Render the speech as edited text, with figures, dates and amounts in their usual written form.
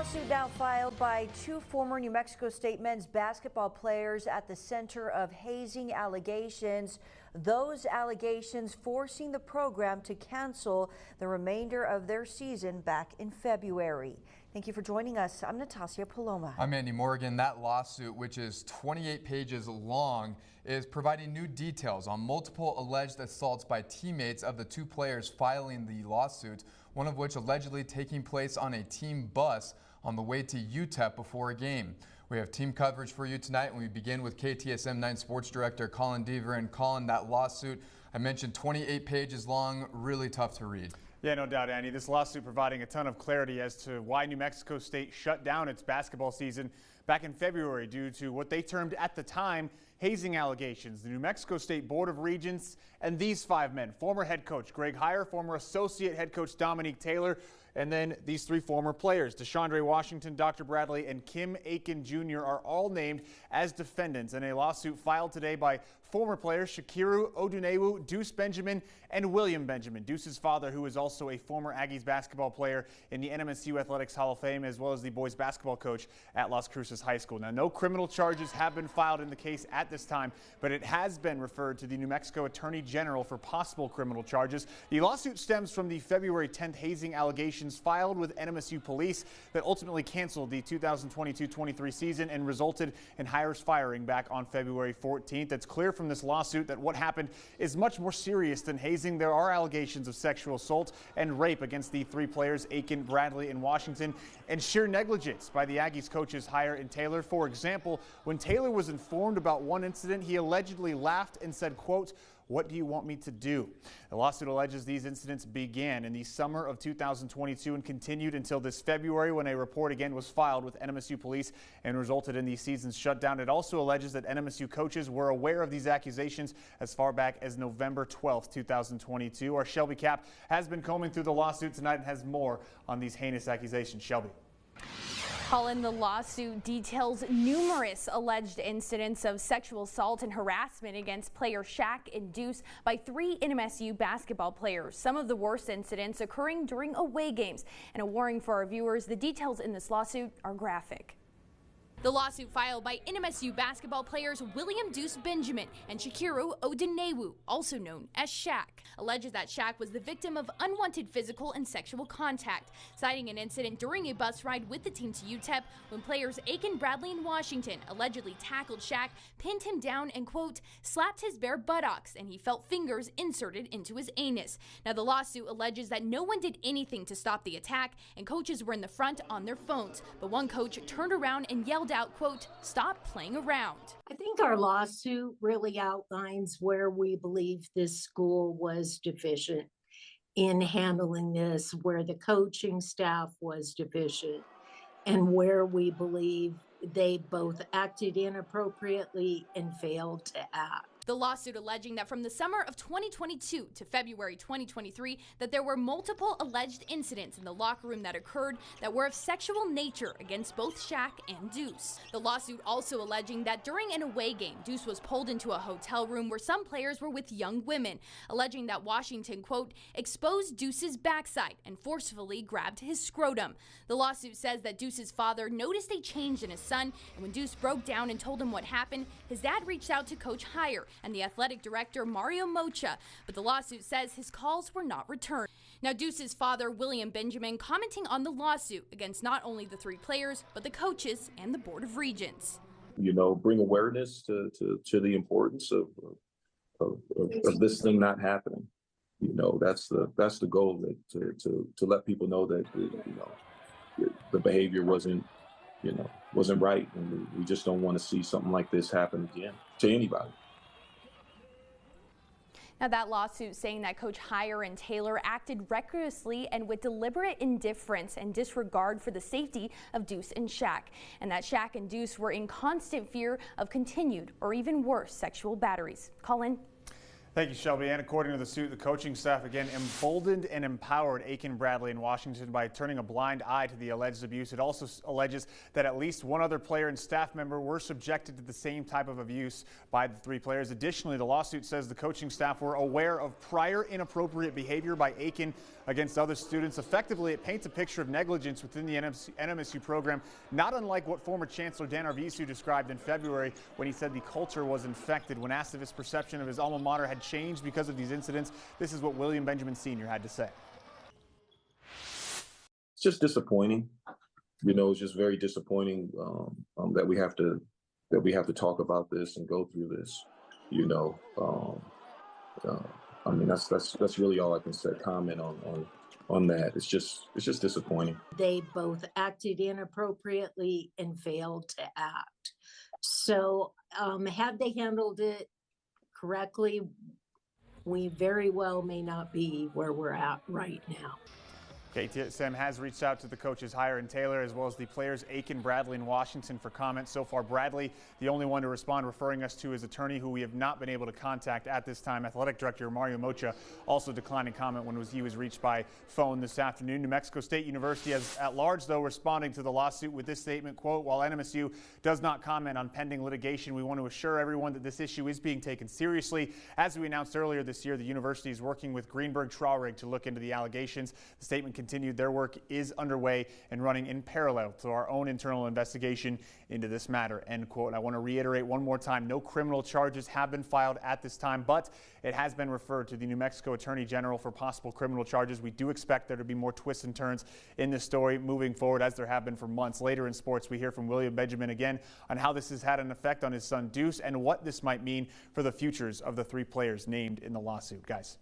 lawsuit now filed by two former New Mexico State men's basketball players at the center of hazing allegations. Those allegations forcing the program to cancel the remainder of their season back in February. Thank you for joining us. I'm Natasha Paloma. I'm Andy Morgan. That lawsuit, which is 28 pages long, is providing new details on multiple alleged assaults by teammates of the two players filing the lawsuit, one of which allegedly taking place on a team bus on the way to UTEP before a game. We have team coverage for you tonight, and we begin with KTSM 9 Sports Director Colin Deaver. And Colin, that lawsuit, I mentioned 28 pages long, really tough to read. Yeah, no doubt, Andy. This lawsuit providing a ton of clarity as to why New Mexico State shut down its basketball season back in February due to what they termed at the time hazing allegations. The New Mexico State Board of Regents and these five men, former head coach Greg Heyer, former associate head coach Dominique Taylor, and then these three former players, DeShondre Washington, Dr. Bradley, and Kim Aiken Jr. are all named as defendants in a lawsuit filed today by former players Shakiru Odunewu, Deuce Benjamin, and William Benjamin. Deuce's father, who is also a former Aggies basketball player in the NMSU Athletics Hall of Fame, as well as the boys basketball coach at Las Cruces High School. Now, no criminal charges have been filed in the case at this time, but it has been referred to the New Mexico Attorney General for possible criminal charges. The lawsuit stems from the February 10th hazing allegations filed with NMSU police that ultimately canceled the 2022-23 season and resulted in Heyer's firing back on February 14th. It's clear from this lawsuit that what happened is much more serious than hazing. There are allegations of sexual assault and rape against the three players, Aiken, Bradley, and Washington, and sheer negligence by the Aggies coaches Heyer and Taylor. For example, when Taylor was informed about one incident, he allegedly laughed and said, quote, "What do you want me to do?" The lawsuit alleges these incidents began in the summer of 2022 and continued until this February, when a report again was filed with NMSU police and resulted in the season's shutdown. It also alleges that NMSU coaches were aware of these accusations as far back as November 12th, 2022. Our Shelby Cap has been combing through the lawsuit tonight and has more on these heinous accusations. Shelby. Colin, the lawsuit details numerous alleged incidents of sexual assault and harassment against player Shaq and Deuce by three NMSU basketball players. Some of the worst incidents occurring during away games. And a warning for our viewers, the details in this lawsuit are graphic. The lawsuit filed by NMSU basketball players William Deuce Benjamin and Shakiru Odunewu, also known as Shaq, alleges that Shaq was the victim of unwanted physical and sexual contact, citing an incident during a bus ride with the team to UTEP when players Aiken, Bradley, and Washington allegedly tackled Shaq, pinned him down, and, quote, slapped his bare buttocks, and he felt fingers inserted into his anus. Now, the lawsuit alleges that no one did anything to stop the attack, and coaches were in the front on their phones. But one coach turned around and yelled out, quote, "Stop playing around." I think our lawsuit really outlines where we believe this school was deficient in handling this, where the coaching staff was deficient, and where we believe they both acted inappropriately and failed to act. The lawsuit alleging that from the summer of 2022 to February 2023, that there were multiple alleged incidents in the locker room that occurred that were of sexual nature against both Shaq and Deuce. The lawsuit also alleging that during an away game, Deuce was pulled into a hotel room where some players were with young women, alleging that Washington, quote, exposed Deuce's backside and forcefully grabbed his scrotum. The lawsuit says that Deuce's father noticed a change in his son, and when Deuce broke down and told him what happened, his dad reached out to Coach Heyer and the athletic director Mario Mocha, but the lawsuit says his calls were not returned. Now, Deuce's father, William Benjamin, commenting on the lawsuit against not only the three players, but the coaches and the Board of Regents. You know, bring awareness to the importance of this thing not happening. You know, that's the goal, to let people know that, you know, the behavior wasn't right, and we just don't want to see something like this happen again to anybody. Now, that lawsuit saying that Coach Heyer and Taylor acted recklessly and with deliberate indifference and disregard for the safety of Deuce and Shaq, and that Shaq and Deuce were in constant fear of continued or even worse sexual batteries. Colin? Thank you, Shelby. And according to the suit, the coaching staff again emboldened and empowered Aiken, Bradley, and Washington by turning a blind eye to the alleged abuse. It also alleges that at least one other player and staff member were subjected to the same type of abuse by the three players. Additionally, the lawsuit says the coaching staff were aware of prior inappropriate behavior by Aiken against other students. Effectively, it paints a picture of negligence within the NMSU program, not unlike what former Chancellor Dan Arvizu described in February when he said the culture was infected. When asked if his perception of his alma mater had changed because of these incidents, this is what William Benjamin Sr. had to say. It's just disappointing. You know, it's just very disappointing that we have to talk about this and go through this. You know, I mean, that's really all I can say. Comment on that. It's just disappointing. They both acted inappropriately and failed to act. So had they handled it correctly, we very well may not be where we're at right now. KTSM has reached out to the coaches Hire and Taylor, as well as the players Aiken, Bradley, and Washington for comment. So far, Bradley, the only one to respond, referring us to his attorney, who we have not been able to contact at this time. Athletic Director Mario Mocha also declining comment when he was reached by phone this afternoon. New Mexico State University at large, though, responding to the lawsuit with this statement, quote, "While NMSU does not comment on pending litigation, we want to assure everyone that this issue is being taken seriously. As we announced earlier this year, the university is working with Greenberg Traurig to look into the allegations." The statement continued, "Their work is underway and running in parallel to our own internal investigation into this matter," end quote. And I want to reiterate one more time, no criminal charges have been filed at this time, but it has been referred to the New Mexico Attorney General for possible criminal charges. We do expect there to be more twists and turns in this story moving forward, as there have been for months. Later in sports, we hear from William Benjamin again on how this has had an effect on his son Deuce and what this might mean for the futures of the three players named in the lawsuit. Guys.